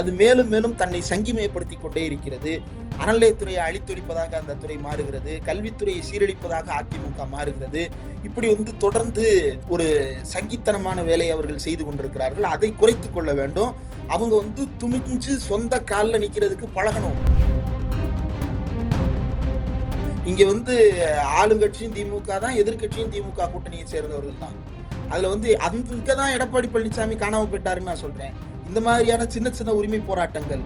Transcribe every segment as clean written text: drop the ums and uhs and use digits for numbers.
அது மேலும் மேலும் தன்னை சங்கிமயப்படுத்திக் கொண்டே இருக்கிறது. அறநிலையத்துறையை அழித்தொழிப்பதாக அந்த துறை மாறுகிறது, கல்வித்துறையை சீரழிப்பதாக அதிமுக மாறுகிறது. இப்படி தொடர்ந்து ஒரு சங்கித்தனமான வேலையை அவர்கள் செய்து கொண்டிருக்கிறார்கள். அதை குறைத்துக் கொள்ள வேண்டும். அவங்க துணிஞ்சு சொந்த காலில் நிக்கிறதுக்கு பழகணும். இங்க ஆளுங்கட்சியும் திமுக தான், எதிர்கட்சியும் திமுக கூட்டணியை சேர்ந்தவர்கள் தான். அதுல அங்கதான் எடப்பாடி பழனிசாமி காணாம போயிட்டாருன்னு நான் சொல்றேன். இந்த மாதிரியான சின்ன சின்ன உரிமை போராட்டங்கள்,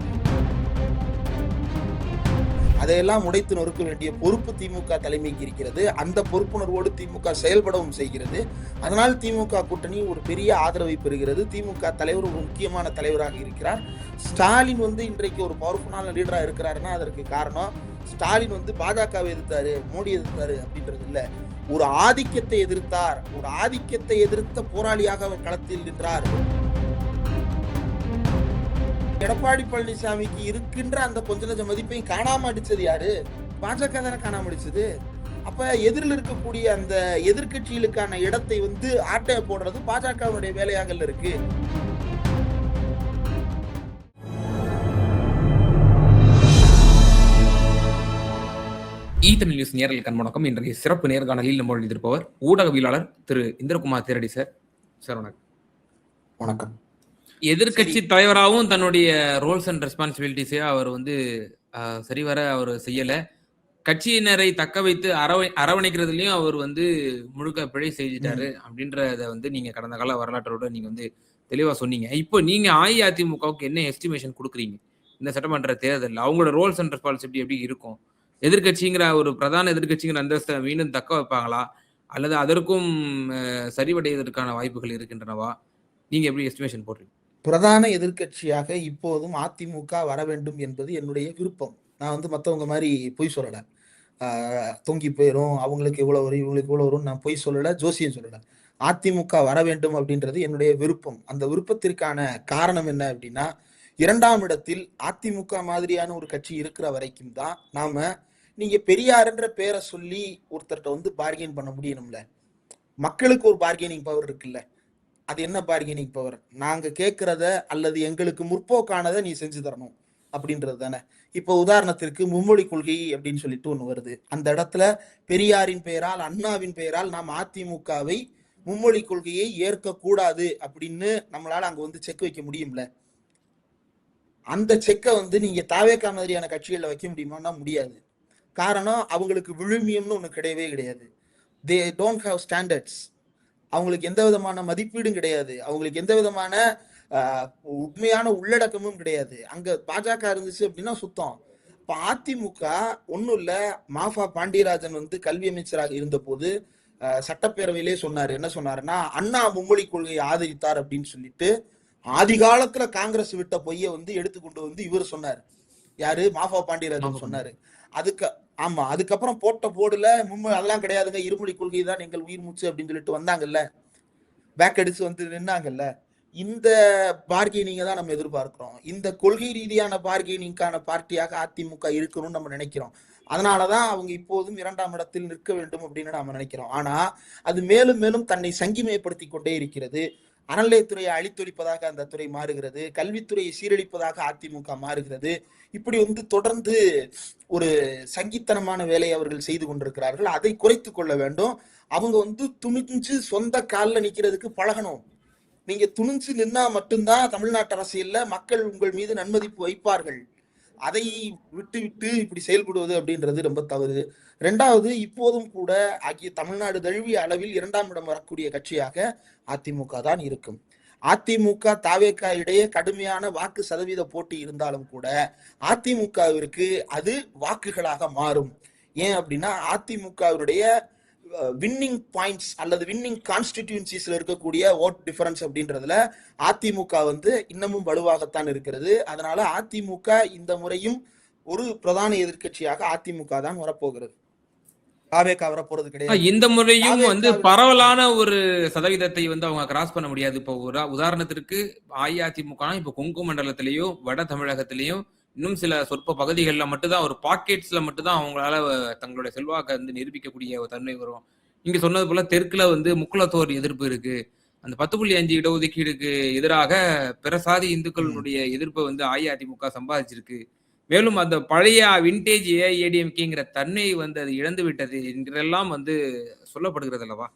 அதையெல்லாம் உடைத்து நொறுக்க வேண்டிய பொறுப்பு திமுக தலைமைக்கு இருக்கிறது. அந்த பொறுப்புணர்வோடு திமுக செயல்படவும் செய்கிறது. அதனால் திமுக கூட்டணி ஒரு பெரிய ஆதரவை பெறுகிறது. திமுக தலைவர் ஒரு முக்கியமான தலைவராக இருக்கிறார். ஸ்டாலின் இன்றைக்கு ஒரு பவர்ஃபுல்லான லீடரா இருக்கிறாருன்னா அதற்கு காரணம் ஸ்டாலின் பாஜகவை எதிர்த்தாரு, மோடி எதிர்த்தாரு அப்படின்றது இல்ல. ஒரு ஆதிக்கத்தை எதிர்த்தார். ஒரு ஆதிக்கத்தை எதிர்த்த போராளியாக அவர் களத்தில் நின்றார். எடப்பாடி பழனிசாமிக்கு இருக்கின்ற அந்த கொஞ்ச நஞ்ச மதிப்பையும் காணாம அடிச்சது யாரு? பாஜக தானே காணாம அடிச்சது. அப்ப எதிரில் இருக்கக்கூடிய அந்த எதிர்கட்சிகளுக்கான இடத்தை ஆட்டைய போடுறது பாஜகவுடைய வேலையாக இருக்கு. தமிழ் நியூஸ் நேரல் கண்வணக்கம். இன்றைய சிறப்பு நேர்காணலில் நம்ம எழுதியிருப்பவர் ஊடகவியலாளர் திரு இந்திரகுமார் தேரடி சார். சார் வணக்கம். வணக்கம். எதிர்கட்சி தலைவராகவும் தன்னுடைய ரோல்ஸ் அண்ட் ரெஸ்பான்சிபிலிட்டிஸே அவர் சரிவர அவர் செய்யல. கட்சியினரை தக்க வைத்து அரவணைக்கிறதுலயும் அவர் முழுக்க பிழை செஞ்சிட்டாரு அப்படின்றத நீங்க கடந்த கால வரலாற்றோட நீங்க தெளிவா சொன்னீங்க. இப்போ நீங்க அஇஅதிமுகவுக்கு என்ன எஸ்டிமேஷன் கொடுக்குறீங்க இந்த சட்டமன்ற தேர்தல்? அவங்களோட ரோல்ஸ் அண்ட் ரெஸ்பான்சிபிலிட்டி எப்படி இருக்கும்? எதிர்கட்சிங்கிற ஒரு பிரதான எதிர்கட்சிங்கிற அந்தஸ்தை மீண்டும் தக்க வைப்பாங்களா, அல்லது அதற்கும் சரிவடைவதற்கான வாய்ப்புகள் இருக்கின்றனவா? நீங்க எப்படி எஸ்டிமேஷன் போடுறீங்க? பிரதான எதிர்கட்சியாக இப்போதும் அதிமுக வர வேண்டும் என்பது என்னுடைய விருப்பம். நான் மற்றவங்க மாதிரி பொய் சொல்லல. தொங்கி போயிரும், அவங்களுக்கு இவ்வளவு வரும், இவங்களுக்கு இவ்வளவு வரும், நான் பொய் சொல்லல, ஜோசியம் சொல்லல. அதிமுக வர வேண்டும் அப்படின்றது என்னுடைய விருப்பம். அந்த விருப்பத்திற்கான காரணம் என்ன அப்படின்னா, 2ஆம் இடத்தில் அதிமுக மாதிரியான ஒரு கட்சி இருக்கிற வரைக்கும் தான் நாம நீங்க பெரியார்ன்ற பேரை சொல்லி ஒருத்தர்கிட்ட பார்கெயின் பண்ண முடியணும்ல. மக்களுக்கு ஒரு பார்கெனிங் பவர் இருக்குல்ல. அது என்ன பார்கெனிங் பவர்? நாங்க கேட்கறத அல்லது எங்களுக்கு முற்போக்கானதை நீ செஞ்சு தரணும் அப்படின்றது தானே. இப்போ உதாரணத்திற்கு மும்மொழி கொள்கை அப்படின்னு சொல்லிட்டு ஒண்ணு வருது. அந்த இடத்துல பெரியாரின் பெயரால், அண்ணாவின் பெயரால் நாம் அதிமுகவை மும்மொழி கொள்கையை ஏற்க கூடாது அப்படின்னு நம்மளால அங்க செக் வைக்க முடியும்ல. அந்த செக்கை நீங்க தாவேகா மாதிரியான கட்சிகள்ல வைக்க முடியுமான்னா முடியாது. காரணம், அவங்களுக்கு விழுமியம்னு ஒண்ணு கிடையவே கிடையாது. They don't have standards. அவங்களுக்கு எந்த விதமான மதிப்பீடும் கிடையாது. அவங்களுக்கு எந்த விதமான உண்மையான உள்ளடக்கமும் கிடையாது. அங்க பாஜக இருந்துச்சு அப்படின்னா சுத்தம். இப்ப அதிமுக ஒன்னும் இல்ல. மாஃபா பாண்டியராஜன் கல்வி அமைச்சராக இருந்த போது சட்டப்பேரவையிலே சொன்னாரு. என்ன சொன்னாருன்னா, அண்ணா மும்மொழி கொள்கையை ஆதரித்தார் அப்படின்னு சொல்லிட்டு ஆதி காலத்துல காங்கிரஸ் விட்ட பொய்ய எடுத்து கொண்டு இவர் சொன்னாரு. யாரு? மாஃபா பாண்டியராஜன் சொன்னாரு. அதுக்கப்புறம் போட்ட போர்டுல அதெல்லாம் கிடையாதுங்க, இருமொழி கொள்கை தான் எங்கள் உயிர் மூச்சு அப்படின்னு சொல்லிட்டு வந்தாங்கல்ல, பேக் அடிச்சு நின்னாங்கல்ல. இந்த பார்கெனிங்க தான் நம்ம எதிர்பார்க்கிறோம். இந்த கொள்கை ரீதியான பார்கெனிங்கான பார்ட்டியாக அதிமுக இருக்கணும்னு நம்ம நினைக்கிறோம். அதனாலதான் அவங்க இப்போதும் 2ஆம் இடத்தில் நிற்க வேண்டும் அப்படின்னு நாம நினைக்கிறோம். ஆனா அது மேலும் மேலும் தன்னை சங்கிமயப்படுத்திக் கொண்டே இருக்கிறது. அறநிலையத்துறையை அழித்தொழிப்பதாக அந்த துறை மாறுகிறது, கல்வித்துறையை சீரழிப்பதாக அதிமுக மாறுகிறது. இப்படி தொடர்ந்து ஒரு சங்கித்தனமான வேலையை அவர்கள் செய்து கொண்டிருக்கிறார்கள். அதை குறைத்துக் கொள்ள வேண்டும். அவங்க துணிஞ்சு சொந்த காலில் நிக்கிறதுக்கு பழகணும். நீங்க துணிஞ்சு நின்னா மட்டும்தான் தமிழ்நாட்டு அரசியல்ல மக்கள் உங்கள் மீது நன்மதிப்பு வைப்பார்கள். அதை விட்டு விட்டு இப்படி செயல்படுவது அப்படின்றது ரொம்ப தவறு. 2வது, இப்போதும் கூட ஆகிய தமிழ்நாடு தழுவிய அளவில் 2ஆம் இடம் வரக்கூடிய கட்சியாக அதிமுக தான் இருக்கும். அதிமுக தாவேகா இடையே கடுமையான வாக்கு சதவீத போட்டி இருந்தாலும் கூட அதிமுகவிற்கு அது வாக்குகளாக மாறும். ஏன் அப்படின்னா, அதிமுகவுடைய வின்னிங் பாயிண்ட்ஸ் அல்லது வின்னிங் கான்ஸ்டிடியூன்சிஸ்ல இருக்கக்கூடிய ஓட் டிஃபரன்ஸ் அப்படின்றதுல அதிமுக இன்னமும் வலுவாகத்தான் இருக்கிறது. அதனால அதிமுக இந்த முறையும் ஒரு பிரதான எதிர்கட்சியாக அதிமுக தான் வரப்போகிறது. தாவேகா வரப்போறது கிடையாது. இந்த முறையும் பரவலான ஒரு சதவீதத்தை அவங்க கிராஸ் பண்ண முடியாது. இப்போ உதாரணத்திற்கு அஇஅதிமுக இப்போ கொங்கு மண்டலத்திலேயும் வட தமிழகத்திலேயும் இன்னும் சில சொற்ப பகுதிகளில் மட்டும்தான், ஒரு பாக்கெட்ஸ்ல மட்டும்தான் அவங்களால தங்களுடைய செல்வாக்கை நிரூபிக்கக்கூடிய ஒரு தன்மை வரும். நீங்க சொன்னது போல தெற்குல முக்குலத்தோர் எதிர்ப்பு இருக்கு, அந்த 10.5 இடஒதுக்கீடுக்கு எதிராக பிற சாதி இந்துக்களுடைய எதிர்ப்பை வந்து அஇஅதிமுக சம்பாதிச்சிருக்கு. மேலும் அந்த பழைய விண்டேஜ் ஏஐஏடிஎம்கேங்கிற தன்மை வந்து அது இழந்து விட்டது என்றெல்லாம் வந்து சொல்லப்படுகிறது அல்லவா?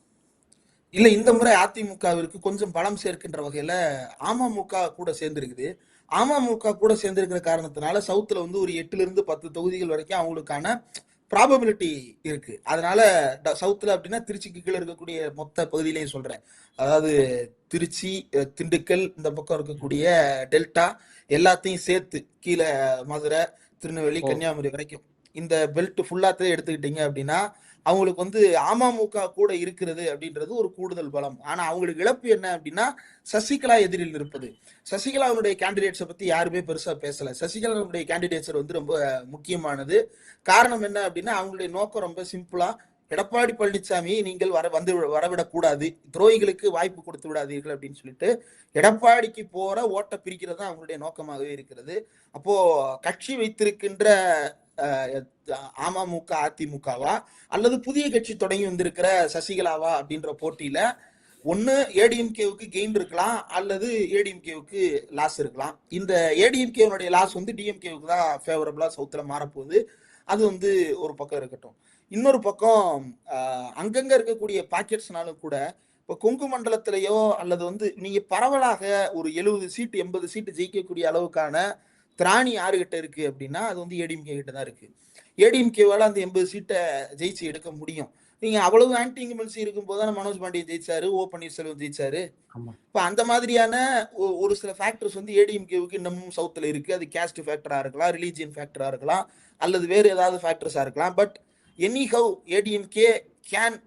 இல்ல, இந்த முறை அதிமுகவிற்கு கொஞ்சம் பலம் சேர்க்கின்ற வகையில அமமுக கூட சேர்ந்திருக்குது. அமமுக கூட சேர்ந்திருக்கிற காரணத்தினால சவுத்துல வந்து ஒரு 8ல இருந்து 10 தொகுதிகள் வரைக்கும் அவங்களுக்கான ப்ராபபிலிட்டி இருக்கு. அதனால சவுத்துல அப்படின்னா திருச்சிக்கு கீழே இருக்கக்கூடிய மொத்த பகுதியிலையும் சொல்றேன். அதாவது திருச்சி, திண்டுக்கல், இந்த பக்கம் இருக்கக்கூடிய டெல்டா எல்லாத்தையும் சேர்த்து கீழே மதுரை, திருநெல்வேலி, கன்னியாகுமரி வரைக்கும் இந்த பெல்ட் ஃபுல்லாத்தையும் எடுத்துக்கிட்டீங்க அப்படின்னா அவங்களுக்கு வந்து அமமுக கூட இருக்கிறது அப்படின்றது ஒரு கூடுதல் பலம். ஆனா அவங்களுக்கு இழப்பு என்ன அப்படின்னா சசிகலா எதிரில் இருப்பது. சசிகலாவுடைய கேண்டிடேட்ஸை பத்தி யாருமே பெருசா பேசல. சசிகலாவுடைய கேண்டிடேட்ஸ் வந்து ரொம்ப முக்கியமானது. காரணம் என்ன அப்படின்னா அவங்களுடைய நோக்கம் ரொம்ப சிம்பிளா, எடப்பாடி பழனிசாமி நீங்கள் வரவிடக்கூடாது, துரோகிகளுக்கு வாய்ப்பு கொடுத்து விடாதீர்கள் அப்படின்னு சொல்லிட்டு எடப்பாடிக்கு போற ஓட்டை பிரிக்கிறது தான் அவங்களுடைய நோக்கமாகவே இருக்கிறது. அப்போ கட்சி வைத்திருக்கின்ற அமமுக அதிமுகவா அல்லது புதிய கட்சி தொடங்கி வந்திருக்கிற சசிகலாவா அப்படின்ற போட்டியில ஒன்னு ஏடிஎம்கேவுக்கு கெயின் இருக்கலாம் அல்லது ஏடிஎம்கேவுக்கு லாஸ் இருக்கலாம். இந்த ஏடிஎம்கேவுடைய லாஸ் வந்து டிஎம்கேவுக்கு தான் ஃபேவரபிளா சவுத்துல மாறப்போகுது. அது வந்து ஒரு பக்கம் இருக்கட்டும். இன்னொரு பக்கம் அங்கங்க இருக்கக்கூடிய பாக்கெட்ஸ்னாலும் கூட இப்போ கொங்கு மண்டலத்திலேயோ அல்லது வந்து நீங்க பரவலாக ஒரு 70 சீட்டு 80 சீட்டு ஜெயிக்கக்கூடிய அளவுக்கான திராணி யாருகிட்ட இருக்கு அப்படின்னா அது வந்து ஏடிஎம்கே கிட்ட தான் இருக்கு. ஏடிஎம்கேவால அந்த 80 சீட்டை ஜெயிச்சு எடுக்க முடியும். நீங்க அவ்வளவு ஆன்டி இன்கம்பன்சி இருக்கும் போது மனோஜ் பாண்டியன் ஜெயிச்சாரு, ஓ பன்னீர்செல்வம் ஜெயிச்சாரு. இப்ப அந்த மாதிரியான ஒரு சில ஃபேக்டர்ஸ் வந்து ஏடிஎம்கேவுக்கு இன்னமும் சவுத்துல இருக்கு. அது கேஸ்ட் ஃபேக்டரா இருக்கலாம், ரிலீஜியன் ஃபேக்டரா இருக்கலாம், அல்லது வேறு ஏதாவது ஃபேக்டர்ஸா இருக்கலாம். But anyhow ADMK can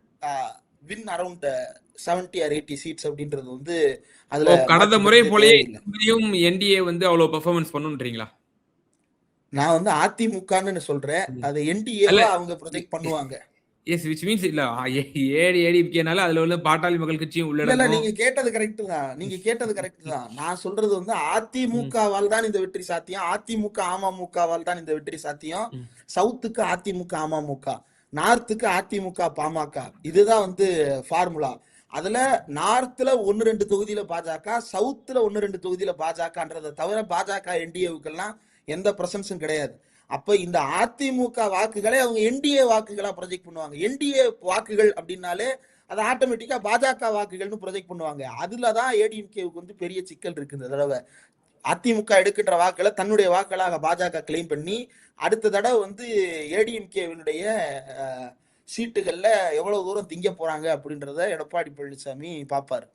win around 70 or 80 seats அப்படின்றது வந்து அதுல கடந்த முறை போலயே என்டிஏ வந்து அவ்வளவு பெர்ஃபார்மன்ஸ் பண்ணுன்றீங்களா? நான் வந்து அதிமுகன்னு சொல்றேன், அதை என்டிஏல அவங்க ப்ரொஜெக்ட் பண்ணுவாங்க. எஸ், which means இல்ல ஏடிஎம்கேனால அதுல உள்ள பாட்டாளி மக்கள் கட்சியும் இல்ல, நீங்க கேட்டது கரெக்ட் தான். நான் சொல்றது வந்து அதிமுகவால் தான் இந்த வெற்றி சாத்தியம், அதிமுக அமமுகவால் தான் இந்த வெற்றி சாத்தியம். சவுத்துக்கு அதிமுக அமமுக, நார்த்துக்கு அதிமுக பாமக, இதுதான் வந்து ஃபார்முலா. அதுல நார்த்ல 1-2 தொகுதியில பாஜக, சவுத்துல 1-2 தொகுதியில பாஜகன்றதை தவிர பாஜக என்டிஏவுக்கெல்லாம் எந்த பிரசன்ஸும் கிடையாது. அப்ப இந்த அதிமுக வாக்குகளை அவங்க என்டிஏ வாக்குகளா ப்ரொஜெக்ட் பண்ணுவாங்க. என்டிஏ வாக்குகள் அப்படின்னாலே அது ஆட்டோமேட்டிக்கா பாஜக வாக்குகள்னு ப்ரொஜெக்ட் பண்ணுவாங்க. அதுலதான் ஏடிஎம்கேவுக்கு வந்து பெரிய சிக்கல் இருக்கு. இந்த தடவை அதிமுக எடுக்கின்ற வாக்குகளை தன்னுடைய வாக்குகளாக பாஜக கிளைம் பண்ணி அடுத்த தடவை வந்து ஏடிஎம்கேவினுடைய சீட்டுகள்ல எவ்வளவு தூரம் திங்க போறாங்க அப்படின்றத எடப்பாடி பழனிசாமி பாப்பாரு.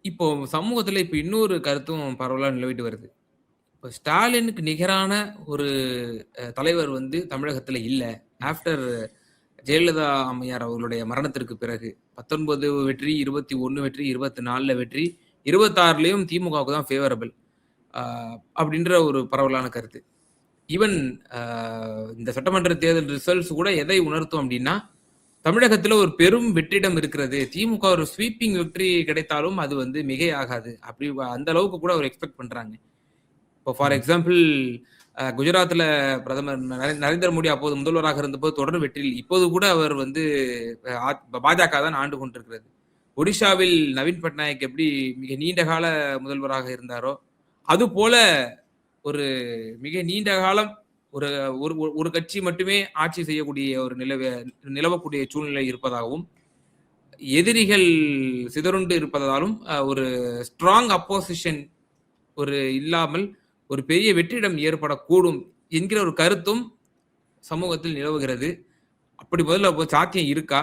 இப்போ சமூகத்துல இப்ப இன்னொரு கருத்தும் பரவலா நிலவிட்டு வருது. இப்போ ஸ்டாலினுக்கு நிகரான ஒரு தலைவர் வந்து தமிழகத்துல இல்ல. ஆஃப்டர் ஜெயலலிதா அம்மையார் அவர்களுடைய மரணத்திற்கு பிறகு 19 வெற்றி, 21 வெற்றி, 24 வெற்றி, 26லயும் திமுகவுக்கு தான் ஃபேவரபிள் அப்படின்ற ஒரு பரவலான கருத்து. ஈவன் இந்த சட்டமன்ற தேர்தல் ரிசல்ட்ஸ் கூட எதை உணர்த்தும் அப்படின்னா தமிழகத்துல ஒரு பெரும் வெற்றிடம் இருக்கிறது. திமுக ஒரு ஸ்வீப்பிங் வெற்றி கிடைத்தாலும் அது வந்து மிகையாகாது. அப்படி அந்த அளவுக்கு கூட அவர் எக்ஸ்பெக்ட் பண்றாங்க. இப்போ ஃபார் எக்ஸாம்பிள் குஜராத்ல பிரதமர் நரேந்திர மோடி அப்போது முதல்வராக இருந்தபோது தொடர் வெற்றியில் இப்போது கூட அவர் வந்து பாஜக தான் ஆண்டு கொண்டிருக்கிறது. ஒடிஷாவில் நவீன் பட்நாயக் எப்படி மிக நீண்ட கால முதல்வராக இருந்தாரோ அது போல ஒரு மிக நீண்ட காலம் ஒரு ஒரு கட்சி மட்டுமே ஆட்சி செய்யக்கூடிய ஒரு நிலவக்கூடிய சூழ்நிலை இருப்பதாகவும் எதிரிகள் சிதறுண்டு இருப்பதாலும் ஒரு ஸ்ட்ராங் அப்போசிஷன் ஒரு இல்லாமல் ஒரு பெரிய வெற்றிடம் ஏற்படக்கூடும் என்கிற ஒரு கருத்தும் சமூகத்தில் நிலவுகிறது. அப்படி முதல்ல சாத்தியம் இருக்கா?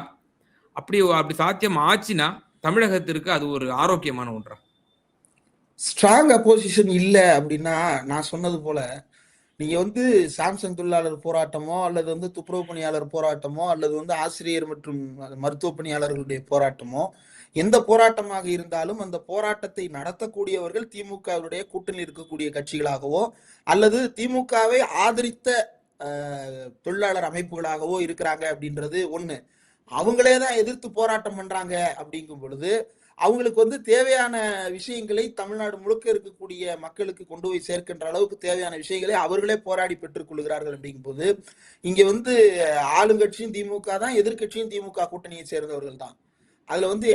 அப்படி சாத்தியம் ஆச்சுன்னா தமிழகத்திற்கு அது ஒரு ஆரோக்கியமான ஒன்றா? ஸ்ட்ராங் அப்போசிஷன் இல்ல அப்படின்னா நான் சொன்னது போல நீங்க வந்து சாம்சங் தொழிலாளர் போராட்டமோ அல்லது வந்து துப்புரவு பணியாளர் போராட்டமோ அல்லது வந்து ஆசிரியர் மற்றும் மருத்துவ பணியாளர்களுடைய போராட்டமோ எந்த போராட்டமாக இருந்தாலும் அந்த போராட்டத்தை நடத்தக்கூடியவர்கள் திமுகவுடைய கூட்டணியில் இருக்கக்கூடிய கட்சிகளாகவோ அல்லது திமுகவை ஆதரித்த தொழிலாளர் அமைப்புகளாகவோ இருக்கிறாங்க அப்படின்றது ஒண்ணு. அவங்களே தான் எதிர்த்து போராட்டம் பண்றாங்க அப்படிங்கும் பொழுது அவங்களுக்கு வந்து தேவையான விஷயங்களை தமிழ்நாடு முழுக்க இருக்கக்கூடிய மக்களுக்கு கொண்டு போய் சேர்க்கின்ற அளவுக்கு தேவையான விஷயங்களை அவர்களே போராடி பெற்றுக் கொள்கிறார்கள். அப்படிங்கும் போது இங்க வந்து ஆளுங்கட்சியும் திமுக தான், எதிர்கட்சியும் திமுக கூட்டணியை சேர்ந்தவர்கள் தான். அதுல வந்து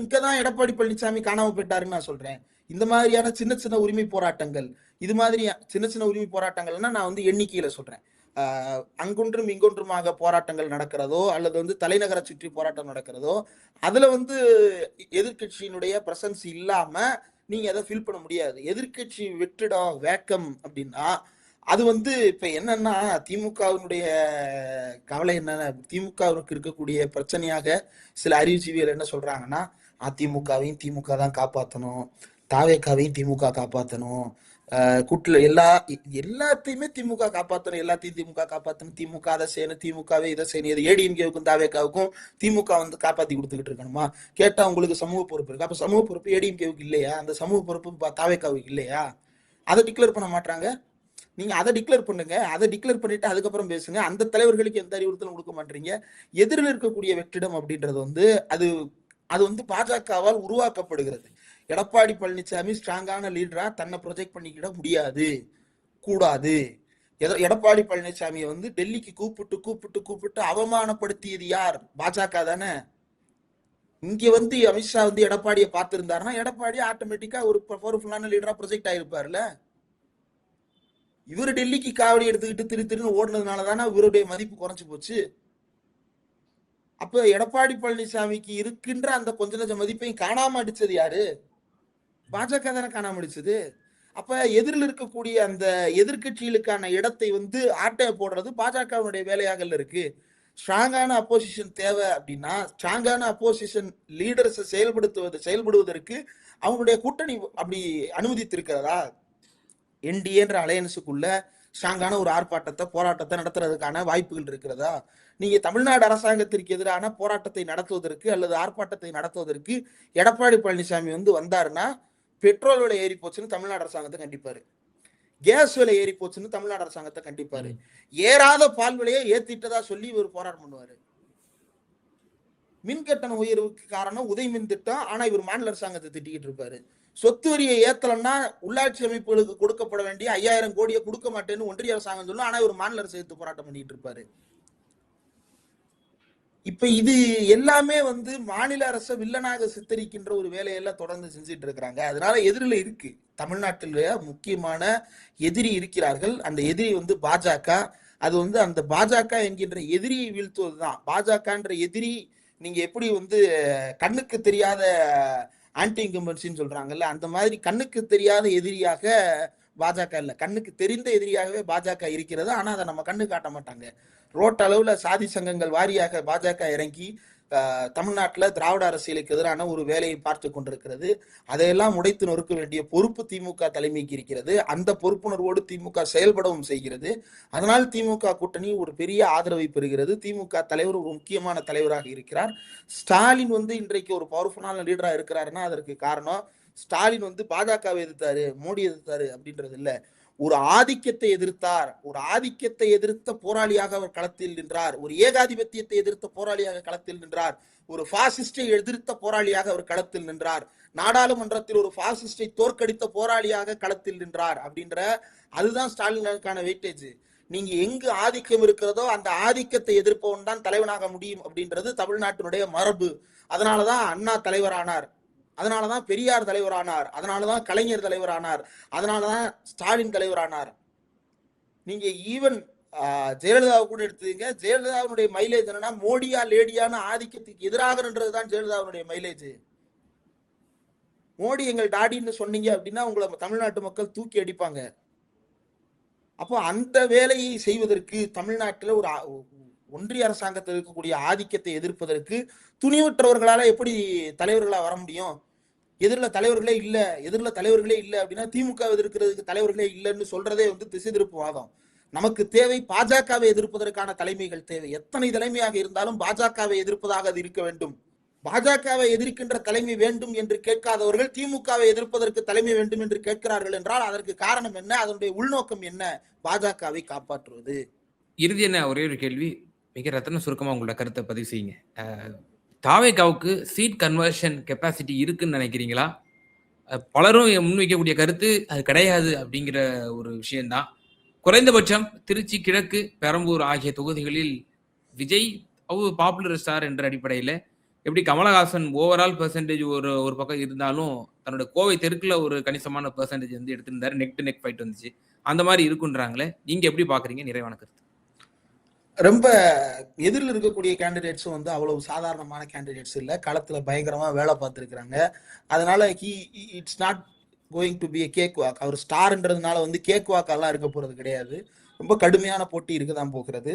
இங்கதான் எடப்பாடி பழனிசாமி காணாம போயிட்டாருன்னு நான் சொல்றேன். இந்த மாதிரியான சின்ன சின்ன உரிமை போராட்டங்கள், இது மாதிரி சின்ன சின்ன உரிமை போராட்டங்கள்னா நான் வந்து எண்ணிக்கையில சொல்றேன். அங்கொன்றும் இங்கொன்றுமாக போராட்டங்கள் நடக்கிறதோ அல்லது வந்து தலைநகரை சுற்றி போராட்டம் நடக்கிறதோ, அதுல வந்து எதிர்கட்சியினுடைய பிரசன்ஸ் இல்லாம நீங்க அதை ஃபில் பண்ண முடியாது. எதிர்கட்சி வெற்றிடம் வேக்கம் அப்படின்னா அது வந்து இப்ப என்னன்னா திமுகவினுடைய கவலை என்னன்னா, திமுகவுக்கு இருக்கக்கூடிய பிரச்சனையாக சில அறிவுஜீவிகள் என்ன சொல்றாங்கன்னா, அதிமுகவையும் திமுக தான் காப்பாற்றணும், தாவேக்காவையும் திமுக காப்பாற்றணும், கூட்டுல எல்லாத்தையுமே திமுக காப்பாற்றணும், எல்லாத்தையும் திமுக காப்பாற்றணும், திமுக அதை செய்யணும், திமுகவே இதை செய்யணும், இது ஏடிஎம்கேவுக்கும் தாவேக்காவுக்கும் திமுக வந்து காப்பாத்தி கொடுத்துக்கிட்டு இருக்கணுமா? கேட்டா உங்களுக்கு சமூக பொறுப்பு இருக்கு. அப்ப சமூக பொறுப்பு ஏடிஎம்கேவுக்கு இல்லையா? அந்த சமூக பொறுப்பு தாவேக்காவுக்கு இல்லையா? அதை டிக்ளேர் பண்ண மாட்டாங்க. நீங்க அதை டிக்ளேர் பண்ணுங்க. அதை டிக்ளேர் பண்ணிட்டு அதுக்கப்புறம் பேசுங்க. அந்த தலைவர்களுக்கு எந்த அறிவுறுத்தலும் கொடுக்க மாட்டீங்க. எதிரில் இருக்கக்கூடிய வெற்றிடம் அப்படின்றது வந்து அது அது வந்து பாஜகவால் உருவாக்கப்படுகிறது. எடப்பாடி பழனிசாமி ஸ்ட்ராங்கான லீடரா தன்னை ப்ரொஜெக்ட் பண்ணிக்கிட முடியாது, கூடாது. எடப்பாடி பழனிசாமியை வந்து டெல்லிக்கு கூப்பிட்டு கூப்பிட்டு கூப்பிட்டு அவமானப்படுத்தியது யார்? பாஜக தானே. இங்க வந்து அமித்ஷா வந்து எடப்பாடியை பார்த்திருந்தாருன்னா எடப்பாடி ஆட்டோமேட்டிக்கா ஒரு பவர்ஃபுல்லான லீடரா ப்ரொஜெக்ட் ஆயிருப்பாருல்ல. இவரு டெல்லிக்கு காவடி எடுத்துக்கிட்டு திருன்னு ஓடுனதுனால தானே இவருடைய மதிப்பு குறைஞ்சு போச்சு. அப்ப எடப்பாடி பழனிசாமிக்கு இருக்கின்ற அந்த கொஞ்ச நஞ்ச மதிப்பையும் காணாம அடிச்சது யாரு? பாஜக தானே காணாம அடிச்சது. அப்ப எதிரில் இருக்கக்கூடிய அந்த எதிர்கட்சிகளுக்கான இடத்தை வந்து ஆட்டைய போடுறது பாஜகவுடைய வேலையாக இருக்கு. ஸ்ட்ராங்கான அப்போசிஷன் தேவை அப்படின்னா ஸ்ட்ராங்கான அப்போசிஷன் லீடர்ஸை செயல்படுவதற்கு அவங்களுடைய கூட்டணி அப்படி அனுமதித்திருக்கிறதா? என்டிஏன்ற அலையன்ஸுக்குள்ள ஸ்ட்ராங்கான ஒரு ஆர்ப்பாட்டத்தை போராட்டத்தை நடத்துறதுக்கான வாய்ப்புகள் இருக்கிறதா? நீங்க தமிழ்நாடு அரசாங்கத்திற்கு எதிரான போராட்டத்தை நடத்துவதற்கு அல்லது ஆர்ப்பாட்டத்தை நடத்துவதற்கு எடப்பாடி பழனிசாமி வந்து வந்தாருன்னா பெட்ரோல் விலை ஏறி போச்சுன்னு தமிழ்நாடு அரசாங்கத்தை கண்டிப்பாரு, கேஸ் விலை ஏறி போச்சுன்னு தமிழ்நாடு அரசாங்கத்தை கண்டிப்பாரு, ஏறாத பால் விலையை ஏத்திட்டதா சொல்லி இவர் போராட்டம் பண்ணுவாரு. மின் கட்டண உயர்வுக்கு காரணம் உதயமின் திட்டம், ஆனா இவர் மாநில அரசாங்கத்தை திட்டிக்கிட்டு இருப்பாரு. சொத்து வரியை ஏத்தலன்னா உள்ளாட்சி அமைப்புகளுக்கு கொடுக்கப்பட வேண்டிய 5000 கோடியை கொடுக்க மாட்டேன்னு ஒன்றிய அரசாங்கம் சொல்லும், ஆனா இவர் மாநில அரசு எடுத்து போராட்டம் பண்ணிட்டு இருப்பாரு. இப்ப இது எல்லாமே வந்து மாநில அரசை வில்லனாக சித்தரிக்கின்ற ஒரு வேலையெல்லாம் தொடர்ந்து செஞ்சுட்டு இருக்கிறாங்க. அதனால எதிரில இருக்கு, தமிழ்நாட்டில முக்கியமான எதிரி இருக்கிறார்கள். அந்த எதிரி வந்து பாஜக. அது வந்து அந்த பாஜக என்கின்ற எதிரியை வீழ்த்துவதுதான். பாஜகன்ற எதிரி நீங்க எப்படி வந்து கண்ணுக்கு தெரியாத ஆன்டி இன்கம்பன்சின்னு சொல்றாங்கல்ல, அந்த மாதிரி கண்ணுக்கு தெரியாத எதிரியாக பாஜக இல்ல, கண்ணுக்கு தெரிந்த எதிரியாகவே பாஜக இருக்கிறது. ஆனா அதை நம்ம கண்ணு காட்ட மாட்டாங்க. ரோட் அளவுல சாதி சங்கங்கள் வாரியாக பாஜக இறங்கி தமிழ்நாட்டில் திராவிட அரசியலுக்கு எதிரான ஒரு வேலையை பார்த்து கொண்டிருக்கிறது. அதையெல்லாம் உடைத்து நொறுக்க வேண்டிய பொறுப்பு திமுக தலைமைக்கு இருக்கிறது. அந்த பொறுப்புணர்வோடு திமுக செயல்படவும் செய்கிறது. அதனால் திமுக கூட்டணி ஒரு பெரிய ஆதரவை பெறுகிறது. திமுக தலைவர் ஒரு முக்கியமான தலைவராக இருக்கிறார். ஸ்டாலின் வந்து இன்றைக்கு ஒரு பவர்ஃபுல்லான லீடரா இருக்கிறாருன்னா அதற்கு காரணம் ஸ்டாலின் வந்து பாஜகவை எதிர்த்தாரு, மோடி எதிர்த்தாரு அப்படின்றது இல்ல, ஒரு ஆதிக்கத்தை எதிர்த்தார். ஒரு ஆதிக்கத்தை எதிர்த்த போராளியாக அவர் களத்தில் நின்றார். ஒரு ஏகாதிபத்தியத்தை எதிர்த்த போராளியாக களத்தில் நின்றார். ஒரு பாசிஸ்டை எதிர்த்த போராளியாக அவர் களத்தில் நின்றார். நாடாளுமன்றத்தில் ஒரு பாசிஸ்டை தோற்கடித்த போராளியாக களத்தில் நின்றார். அப்படின்ற அதுதான் ஸ்டாலினுக்கான வெயிட்டேஜ். நீங்க எங்கு ஆதிக்கம் இருக்கிறதோ அந்த ஆதிக்கத்தை எதிர்ப்பவன் தான் தலைவனாக முடியும் அப்படின்றது தமிழ்நாட்டினுடைய மரபு. அதனாலதான் அண்ணா தலைவரானார், அதனாலதான் பெரியார் தலைவரானார், அதனாலதான் கலைஞர் தலைவரானார், அதனாலதான் ஸ்டாலின் தலைவரானார். நீங்க ஈவன் ஜெயலலிதாவை கூட எடுத்துங்க, ஜெயலலிதாவுடைய மைலேஜ் என்னன்னா மோடியா லேடியான ஆதிக்கத்துக்கு எதிராக நின்றதுதான் ஜெயலலிதாவுடைய மைலேஜ். மோடி எங்கள் டாடின்னு சொன்னீங்க அப்படின்னா உங்களை தமிழ்நாட்டு மக்கள் தூக்கி அடிப்பாங்க. அப்போ அந்த வேலையை செய்வதற்கு தமிழ்நாட்டில் ஒரு ஒன்றிய அரசாங்கத்தில் இருக்கக்கூடிய ஆதிக்கத்தை எதிர்ப்பதற்கு துணிவற்றவர்களால எப்படி தலைவர்களா வர முடியும்? எதிரில் தலைவர்களே இல்லை அப்படின்னா திமுக எதிர்க்கிறதுக்கு தலைவர்களே இல்லைன்னு சொல்றதே வந்து திசை திருப்பு வாதம். நமக்கு தேவை பாஜகவை எதிர்ப்பதற்கான தலைமைகள் தேவை. எத்தனை தலைமையாக இருந்தாலும் பாஜகவை எதிர்ப்பதாக அது இருக்க வேண்டும். பாஜகவை எதிர்க்கின்ற தலைமை வேண்டும் என்று கேட்காதவர்கள் திமுகவை எதிர்ப்பதற்கு தலைமை வேண்டும் என்று கேட்கிறார்கள் என்றால் அதற்கு காரணம் என்ன? அதனுடைய உள்நோக்கம் என்ன? பாஜகவை காப்பாற்றுவது. இறுதி என்ன ஒரே ஒரு கேள்வி, மிக ரத்தன சுருக்கமா உங்களோட கருத்தை பதிவு செய்யுங்க. தாவேகாவுக்கு சீட் கன்வர்ஷன் கெப்பாசிட்டி இருக்குன்னு நினைக்கிறீங்களா? பலரும் முன்வைக்கக்கூடிய கருத்து அது கிடையாது அப்படிங்கிற ஒரு விஷயம்தான். குறைந்தபட்சம் திருச்சி கிழக்கு, பெரம்பூர் ஆகிய தொகுதிகளில் விஜய் பாப்புலர் ஸ்டார் என்ற அடிப்படையில் எப்படி கமலஹாசன் ஓவரால் பெர்சன்டேஜ் ஒரு பக்கம் இருந்தாலும், தன்னோட கோவை தெற்குல ஒரு கணிசமான பெர்சன்டேஜ் வந்து எடுத்திருந்தாரு. நெக் டூ நெக் ஃபைட் வந்துச்சு. அந்த மாரி இருக்குன்றாங்களே. நீங்க எப்படி பார்க்குறீங்க? நிறைவான கருத்து. ரொம்ப எதிரில் இருக்கக்கூடிய கேண்டிடேட்ஸும் வந்து அவ்வளவு சாதாரணமான கேண்டிடேட்ஸ் இல்ல. களத்துல பயங்கரமா வேலை பார்த்துருக்காங்க. அதனால it's not going to be a cakewalk. அவர் ஸ்டார்ன்றதுனால வந்து கேக் வாக்கெல்லாம் இருக்க போறது கிடையாது. ரொம்ப கடுமையான போட்டி இருக்க தான் போகிறது.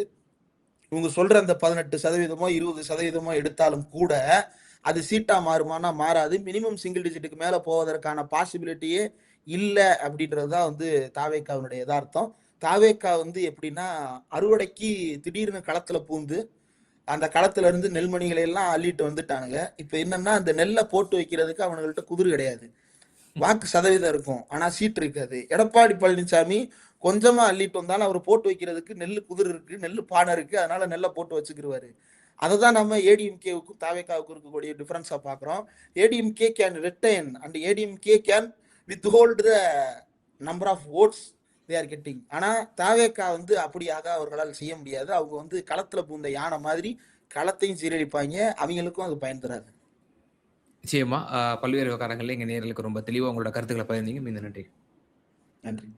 இவங்க சொல்ற அந்த 18% 20% எடுத்தாலும் கூட அது சீட்டா மாறுமானா மாறாது. மினிமம் சிங்கிள் டிஜிட்டுக்கு மேல போவதற்கான பாசிபிலிட்டியே இல்ல அப்படின்றது தான் வந்து தாவேக்காவினுடைய எதார்த்தம். தாவேக்கா வந்து எப்படின்னா அறுவடைக்கு திடீர்னு களத்துல பூந்து அந்த களத்துல இருந்து நெல்மணிகளை எல்லாம் அள்ளிட்டு வந்துட்டானுங்க. இப்ப என்னன்னா அந்த நெல்லை போட்டு வைக்கிறதுக்கு அவனுங்கள்ட்ட குதிரை கிடையாது. வாக்கு சதவீதம் இருக்கும், ஆனா சீட் இருக்காது. எடப்பாடி பழனிசாமி கொஞ்சமா அள்ளிட்டு வந்தாலும் அவர் போட்டு வைக்கிறதுக்கு நெல்லு குதிரை இருக்கு, நெல்லு பானை இருக்கு. அதனால நெல்லை போட்டு வச்சுக்கிருவாரு. அதை தான் நம்ம ஏடிஎம்கேவுக்கும் தாவேக்காவுக்கும் இருக்கக்கூடிய டிஃபரன்ஸா பாக்குறோம். ADMK can retain and ADMK can with hold the number of votes they are getting. ஆனா தாவேக்கா வந்து அப்படியாக அவர்களால் செய்ய முடியாது. அவங்க வந்து களத்துல பூந்த யானை மாதிரி களத்தையும் சீரழிப்பாங்க. அவங்களுக்கும் அது பயன் தராது. நிச்சயமா. பல்வேறு விவகாரங்கள்ல எங்க நேயர்களுக்கு ரொம்ப தெளிவா உங்களோட கருத்துக்கள பகிர்ந்தீங்க. மீண்டும் நன்றி. நன்றி.